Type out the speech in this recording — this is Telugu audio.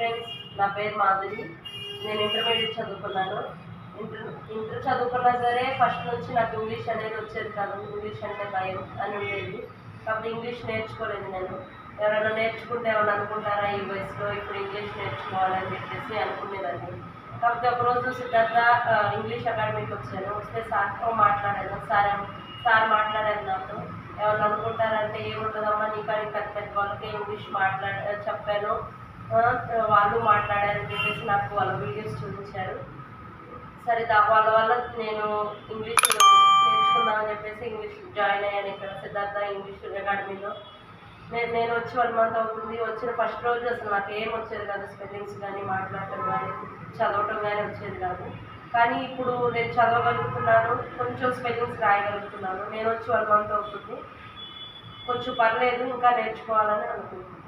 ఫ్రెండ్స్, నా పేరు మాధురి. నేను ఇంటర్మీడియట్ చదువుకున్నాను. ఇంటర్ చదువుకున్నా సరే ఫస్ట్ నుంచి నాకు ఇంగ్లీష్ అనేది వచ్చేది కాదు. ఇంగ్లీష్ అంటే భయం అని ఉండేది. కాబట్టి ఇంగ్లీష్ నేర్చుకోలేదు నేను. ఎవరైనా నేర్చుకుంటే ఏమైనా అనుకుంటారా ఈ వయసులో ఇప్పుడు ఇంగ్లీష్ నేర్చుకోవాలని చెప్పేసి అనుకునేదాన్ని. కాకపోతే ఒకరోజు సిద్ధార్థ ఇంగ్లీష్ అకాడమీకి వచ్చాను. వస్తే సార్తో మాట్లాడాను. సార్ మాట్లాడారు నాతో. ఏమన్నా అనుకుంటారంటే ఏముంటుందమ్మా నీకాడికి పెద్ద పెద్ద వాళ్ళకి ఇంగ్లీష్ చెప్పాను, వాళ్ళు మాట్లాడారని చెప్పేసి నాకు వాళ్ళ వీడియోస్ చూపించారు. సరే వాళ్ళ వల్ల నేను ఇంగ్లీష్ నేర్చుకుందామని చెప్పేసి ఇంగ్లీష్ జాయిన్ అయ్యాను ఇక్కడ సిద్ధార్థ ఇంగ్లీష్ అకాడమీలో. నేను వచ్చి 1 మంత్ అవుతుంది. వచ్చిన ఫస్ట్ రోజు అసలు నాకు ఏం వచ్చేది కాదు. స్పెల్లింగ్స్ కానీ మాట్లాడటం కానీ చదవటం కానీ వచ్చేది కాదు. కానీ ఇప్పుడు నేను చదవగలుగుతున్నాను, కొంచెం స్పెల్లింగ్స్ రాయగలుగుతున్నాను. నేను వచ్చి 1 మంత్ అవుతుంది. కొంచెం పర్లేదు, ఇంకా నేర్చుకోవాలని అనుకుంటున్నాను.